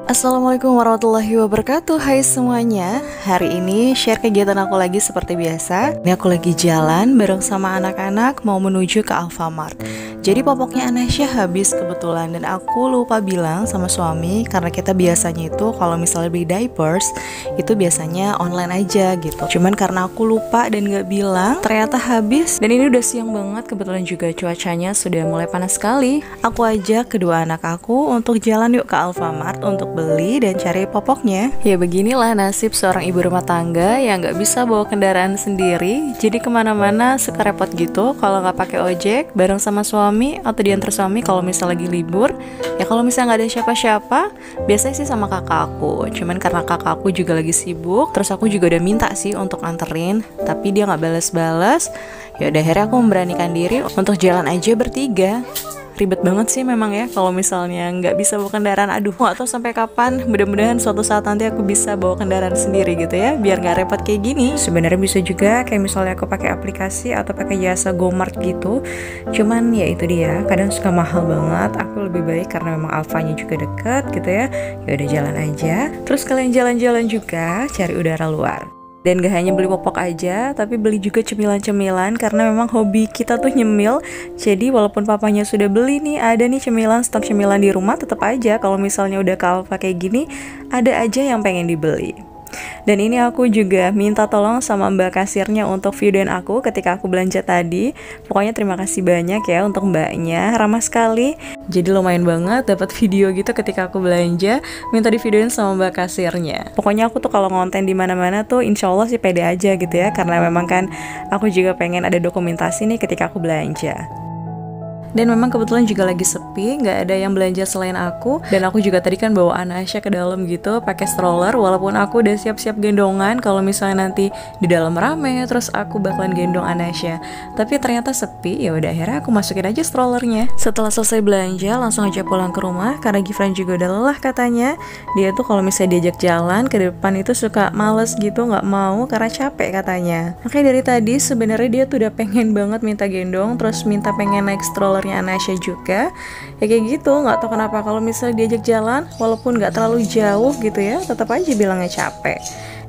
Assalamualaikum warahmatullahi wabarakatuh. Hai semuanya. Hari ini share kegiatan aku lagi seperti biasa. Ini aku lagi jalan bareng sama anak-anak mau menuju ke Alfamart. Jadi popoknya Anasya habis kebetulan dan aku lupa bilang sama suami karena kita biasanya itu kalau misalnya beli diapers itu biasanya online aja gitu. Cuman karena aku lupa dan gak bilang ternyata habis. Dan ini udah siang banget, kebetulan juga cuacanya sudah mulai panas sekali. Aku ajak kedua anak aku untuk jalan yuk ke Alfamart untuk beli dan cari popoknya. Ya beginilah nasib seorang ibu rumah tangga yang nggak bisa bawa kendaraan sendiri. Jadi kemana-mana suka repot gitu kalau nggak pakai ojek bareng sama suami atau diantar suami kalau misal lagi libur. Ya kalau misalnya nggak ada siapa-siapa, biasanya sih sama kakak aku. Cuman karena kakak aku juga lagi sibuk, terus aku juga udah minta sih untuk anterin, tapi dia nggak balas-balas. Ya udah akhirnya aku memberanikan diri untuk jalan aja bertiga. Ribet banget sih memang ya kalau misalnya nggak bisa bawa kendaraan. Aduh, nggak tahu sampai kapan. Mudah-mudahan suatu saat nanti aku bisa bawa kendaraan sendiri gitu ya, biar nggak repot kayak gini. Sebenarnya bisa juga kayak misalnya aku pakai aplikasi atau pakai jasa GoMart gitu. Cuman ya itu dia, kadang suka mahal banget. Aku lebih baik karena memang Alfanya juga deket gitu ya. Ya udah jalan aja. Terus kalian jalan-jalan juga, cari udara luar. Dan gak hanya beli popok aja, tapi beli juga cemilan-cemilan karena memang hobi kita tuh nyemil. Jadi walaupun papanya sudah beli nih, ada nih cemilan, stok cemilan di rumah, tetap aja kalau misalnya udah ke Alfa kayak gini, ada aja yang pengen dibeli. Dan ini aku juga minta tolong sama mbak kasirnya untuk videoin aku ketika aku belanja tadi. Pokoknya terima kasih banyak ya untuk mbaknya, ramah sekali. Jadi lumayan banget dapat video gitu ketika aku belanja, minta di videoin sama mbak kasirnya. Pokoknya aku tuh kalau ngonten di mana-mana tuh insya Allah sih pede aja gitu ya, karena memang kan aku juga pengen ada dokumentasi nih ketika aku belanja. Dan memang kebetulan juga lagi sepi, nggak ada yang belanja selain aku. Dan aku juga tadi kan bawa Anasya ke dalam gitu, pakai stroller. Walaupun aku udah siap-siap gendongan, kalau misalnya nanti di dalam rame, terus aku bakalan gendong Anasya. Tapi ternyata sepi, ya udah akhirnya aku masukin aja strollernya. Setelah selesai belanja, langsung aja pulang ke rumah karena Gifran juga udah lelah katanya. Dia tuh kalau misalnya diajak jalan ke depan itu suka males gitu, nggak mau karena capek katanya. Makanya dari tadi sebenarnya dia tuh udah pengen banget minta gendong, terus minta pengen naik stroller Anasya juga. Ya kayak gitu, nggak tahu kenapa kalau misalnya diajak jalan walaupun nggak terlalu jauh gitu ya, tetap aja bilangnya capek.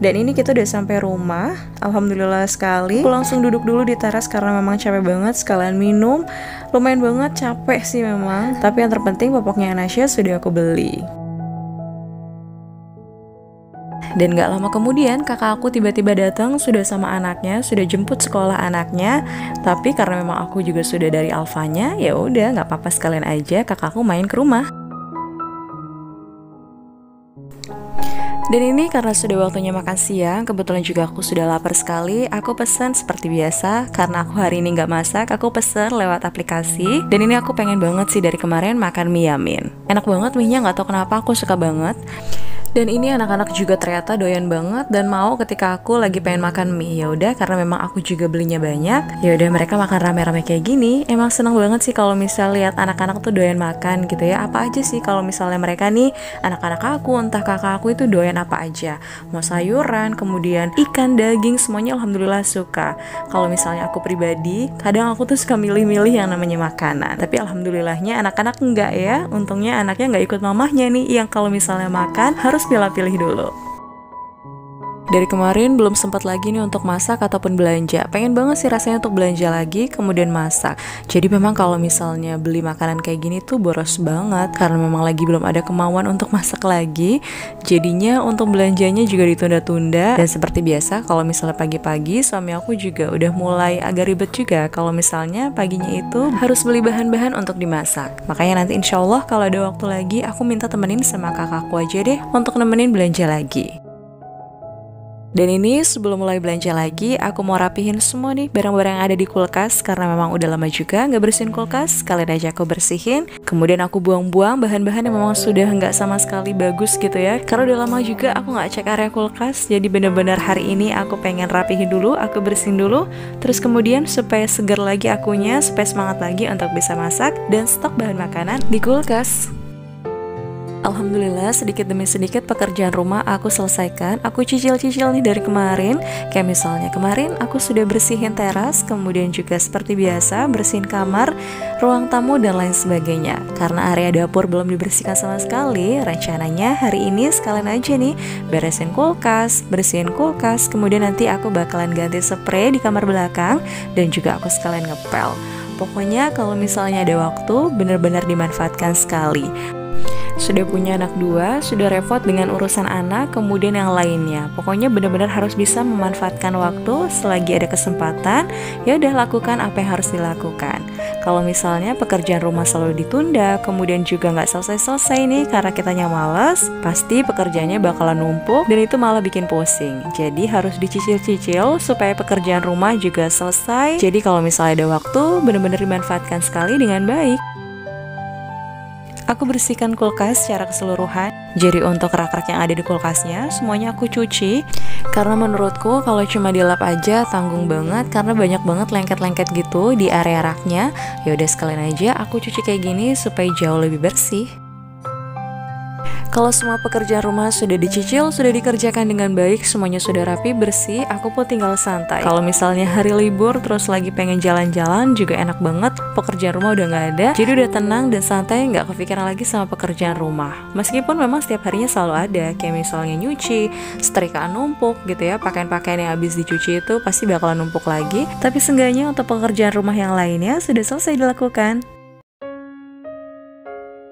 Dan ini kita udah sampai rumah, alhamdulillah sekali. Aku langsung duduk dulu di teras karena memang capek banget, sekalian minum. Lumayan banget capek sih memang, tapi yang terpenting popoknya Anasya sudah aku beli. Dan gak lama kemudian kakak aku tiba-tiba datang, sudah sama anaknya, sudah jemput sekolah anaknya. Tapi karena memang aku juga sudah dari Alfanya, ya udah nggak apa-apa, sekalian aja kakakku main ke rumah. Dan ini karena sudah waktunya makan siang, kebetulan juga aku sudah lapar sekali. Aku pesan seperti biasa, karena aku hari ini nggak masak, aku pesan lewat aplikasi. Dan ini aku pengen banget sih dari kemarin makan mie yamin. Enak banget mie-nya, nggak tahu kenapa aku suka banget. Dan ini anak-anak juga ternyata doyan banget dan mau ketika aku lagi pengen makan mie. Ya udah, karena memang aku juga belinya banyak. Ya udah mereka makan rame-rame kayak gini. Emang seneng banget sih kalau misal lihat anak-anak tuh doyan makan gitu ya. Apa aja sih kalau misalnya mereka nih, anak-anak aku entah kakak aku itu doyan apa aja. Mau sayuran, kemudian ikan, daging, semuanya alhamdulillah suka. Kalau misalnya aku pribadi, kadang aku tuh suka milih-milih yang namanya makanan. Tapi alhamdulillahnya anak-anak enggak ya. Untungnya anaknya nggak ikut mamahnya nih, yang kalau misalnya makan harus pilih-pilih dulu. Dari kemarin belum sempat lagi nih untuk masak ataupun belanja. Pengen banget sih rasanya untuk belanja lagi kemudian masak. Jadi memang kalau misalnya beli makanan kayak gini tuh boros banget karena memang lagi belum ada kemauan untuk masak lagi. Jadinya untuk belanjanya juga ditunda-tunda. Dan seperti biasa kalau misalnya pagi-pagi suami aku juga udah mulai agak ribet juga kalau misalnya paginya itu harus beli bahan-bahan untuk dimasak. Makanya nanti insya Allah kalau ada waktu lagi aku minta temenin sama kakakku aja deh untuk nemenin belanja lagi. Dan ini sebelum mulai belanja lagi, aku mau rapihin semua nih barang-barang yang ada di kulkas karena memang udah lama juga nggak bersihin kulkas. Sekalian aja aku bersihin. Kemudian aku buang-buang bahan-bahan yang memang sudah nggak sama sekali bagus gitu ya. Karena udah lama juga aku nggak cek area kulkas. Jadi bener-bener hari ini aku pengen rapihin dulu, aku bersihin dulu. Terus kemudian supaya segar lagi akunya, supaya semangat lagi untuk bisa masak dan stok bahan makanan di kulkas. Alhamdulillah sedikit demi sedikit pekerjaan rumah aku selesaikan. Aku cicil-cicil nih dari kemarin. Kayak misalnya kemarin aku sudah bersihin teras, kemudian juga seperti biasa bersihin kamar, ruang tamu dan lain sebagainya. Karena area dapur belum dibersihkan sama sekali, rencananya hari ini sekalian aja nih beresin kulkas, bersihin kulkas, kemudian nanti aku bakalan ganti spray di kamar belakang dan juga aku sekalian ngepel. Pokoknya kalau misalnya ada waktu, bener-bener dimanfaatkan sekali. Sudah punya anak 2, sudah repot dengan urusan anak, kemudian yang lainnya. Pokoknya benar-benar harus bisa memanfaatkan waktu selagi ada kesempatan. Ya udah, lakukan apa yang harus dilakukan. Kalau misalnya pekerjaan rumah selalu ditunda, kemudian juga nggak selesai-selesai nih karena kitanya malas, pasti pekerjaannya bakalan numpuk dan itu malah bikin pusing. Jadi harus dicicil-cicil supaya pekerjaan rumah juga selesai. Jadi kalau misalnya ada waktu, benar-benar dimanfaatkan sekali dengan baik. Aku bersihkan kulkas secara keseluruhan. Jadi untuk rak-rak yang ada di kulkasnya semuanya aku cuci. Karena menurutku kalau cuma dilap aja tanggung banget, karena banyak banget lengket-lengket gitu di area raknya. Ya udah sekalian aja aku cuci kayak gini supaya jauh lebih bersih. Kalau semua pekerjaan rumah sudah dicicil, sudah dikerjakan dengan baik, semuanya sudah rapi, bersih, aku pun tinggal santai. Kalau misalnya hari libur terus lagi pengen jalan-jalan juga enak banget, pekerjaan rumah udah nggak ada, jadi udah tenang dan santai, nggak kepikiran lagi sama pekerjaan rumah. Meskipun memang setiap harinya selalu ada, kayak misalnya nyuci, setrikaan numpuk gitu ya, pakaian-pakaian yang habis dicuci itu pasti bakalan numpuk lagi, tapi seenggaknya untuk pekerjaan rumah yang lainnya sudah selesai dilakukan.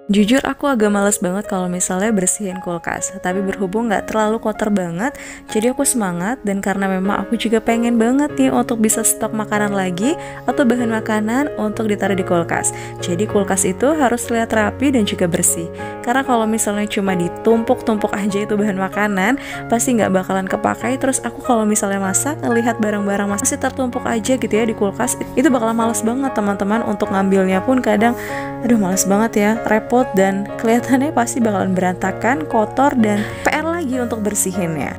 Jujur aku agak males banget kalau misalnya bersihin kulkas, tapi berhubung gak terlalu kotor banget, jadi aku semangat. Dan karena memang aku juga pengen banget nih untuk bisa stok makanan lagi atau bahan makanan untuk ditaruh di kulkas. Jadi kulkas itu harus terlihat rapi dan juga bersih. Karena kalau misalnya cuma ditumpuk-tumpuk aja itu bahan makanan, pasti gak bakalan kepakai. Terus aku kalau misalnya masak, ngelihat barang-barang masih tertumpuk aja gitu ya di kulkas, itu bakalan males banget teman-teman. Untuk ngambilnya pun kadang, aduh males banget ya, repot. Dan kelihatannya pasti bakalan berantakan, kotor, dan PR lagi untuk bersihinnya.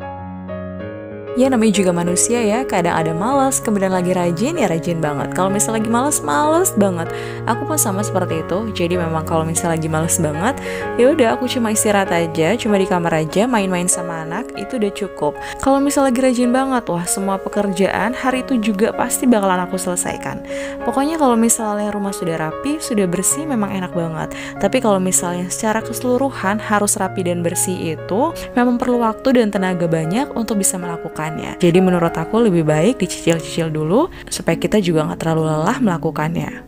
Ya namanya juga manusia ya, kadang ada malas, kemudian lagi rajin, ya rajin banget. Kalau misalnya lagi malas, males banget. Aku pun sama seperti itu. Jadi memang kalau misalnya lagi malas banget, ya udah aku cuma istirahat aja, cuma di kamar aja, main-main sama anak, itu udah cukup. Kalau misalnya lagi rajin banget, wah semua pekerjaan hari itu juga pasti bakalan aku selesaikan. Pokoknya kalau misalnya rumah sudah rapi, sudah bersih, memang enak banget. Tapi kalau misalnya secara keseluruhan harus rapi dan bersih itu, memang perlu waktu dan tenaga banyak untuk bisa melakukan. Jadi menurut aku lebih baik dicicil-cicil dulu supaya kita juga nggak terlalu lelah melakukannya.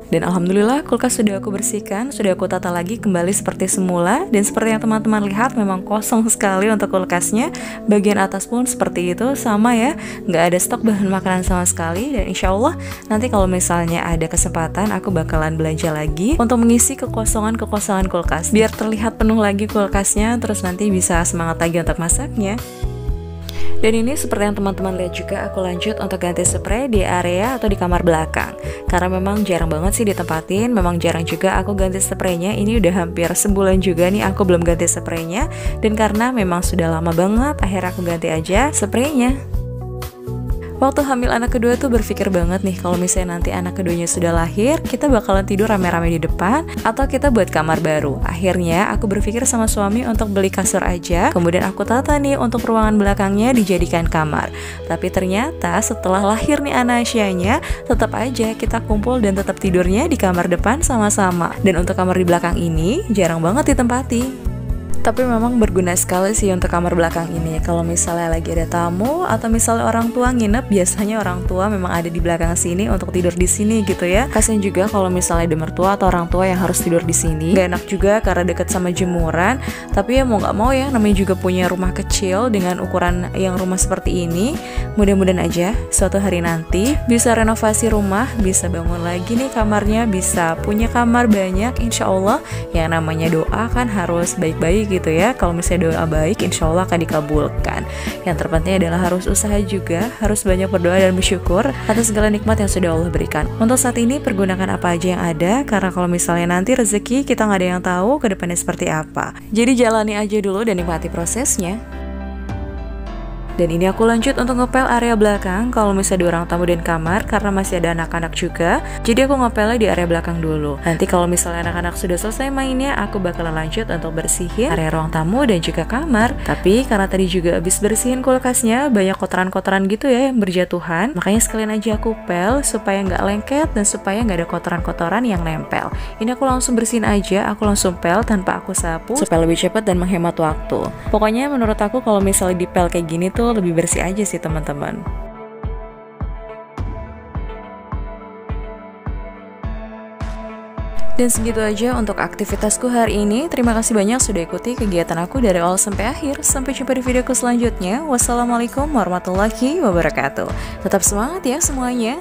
Dan alhamdulillah kulkas sudah aku bersihkan, sudah aku tata lagi kembali seperti semula. Dan seperti yang teman-teman lihat memang kosong sekali untuk kulkasnya. Bagian atas pun seperti itu, sama ya, nggak ada stok bahan makanan sama sekali. Dan insya Allah nanti kalau misalnya ada kesempatan aku bakalan belanja lagi untuk mengisi kekosongan-kekosongan kulkas, biar terlihat penuh lagi kulkasnya, terus nanti bisa semangat lagi untuk masaknya. Dan ini seperti yang teman-teman lihat juga, aku lanjut untuk ganti spray di area atau di kamar belakang. Karena memang jarang banget sih ditempatin, memang jarang juga aku ganti spraynya. Ini udah hampir sebulan juga nih aku belum ganti spraynya. Dan karena memang sudah lama banget, akhirnya aku ganti aja spraynya. Waktu hamil anak kedua tuh berpikir banget nih, kalau misalnya nanti anak keduanya sudah lahir, kita bakalan tidur rame-rame di depan atau kita buat kamar baru. Akhirnya aku berpikir sama suami untuk beli kasur aja, kemudian aku tata nih untuk ruangan belakangnya dijadikan kamar. Tapi ternyata setelah lahir nih Anasyanya, tetap aja kita kumpul dan tetap tidurnya di kamar depan sama-sama. Dan untuk kamar di belakang ini jarang banget ditempati. Tapi memang berguna sekali sih untuk kamar belakang ini. Kalau misalnya lagi ada tamu atau misalnya orang tua nginep, biasanya orang tua memang ada di belakang sini untuk tidur di sini gitu ya. Kasian juga kalau misalnya ada mertua atau orang tua yang harus tidur di sini. Gak enak juga karena deket sama jemuran. Tapi ya mau nggak mau ya, namanya juga punya rumah kecil dengan ukuran yang rumah seperti ini. Mudah-mudahan aja suatu hari nanti bisa renovasi rumah, bisa bangun lagi nih kamarnya, bisa punya kamar banyak. Insya Allah yang namanya doa kan harus baik-baik gitu ya. Kalau misalnya doa baik, insya Allah akan dikabulkan. Yang terpenting adalah harus usaha juga, harus banyak berdoa dan bersyukur atas segala nikmat yang sudah Allah berikan. Untuk saat ini pergunakan apa aja yang ada, karena kalau misalnya nanti rezeki kita nggak ada yang tahu ke depannya seperti apa. Jadi jalani aja dulu dan nikmati prosesnya. Dan ini aku lanjut untuk ngepel area belakang kalau misalnya di ruang tamu dan kamar karena masih ada anak-anak juga. Jadi aku ngepelnya di area belakang dulu. Nanti kalau misalnya anak-anak sudah selesai mainnya, aku bakalan lanjut untuk bersihin area ruang tamu dan juga kamar. Tapi karena tadi juga habis bersihin kulkasnya, banyak kotoran-kotoran gitu ya yang berjatuhan. Makanya sekalian aja aku pel supaya nggak lengket dan supaya nggak ada kotoran-kotoran yang nempel. Ini aku langsung bersihin aja, aku langsung pel tanpa aku sapu supaya lebih cepat dan menghemat waktu. Pokoknya menurut aku kalau misalnya dipel kayak gini tuh lebih bersih aja sih teman-teman. Dan segitu aja untuk aktivitasku hari ini. Terima kasih banyak sudah ikuti kegiatan aku dari awal sampai akhir. Sampai jumpa di videoku selanjutnya. Wassalamualaikum warahmatullahi wabarakatuh. Tetap semangat ya semuanya.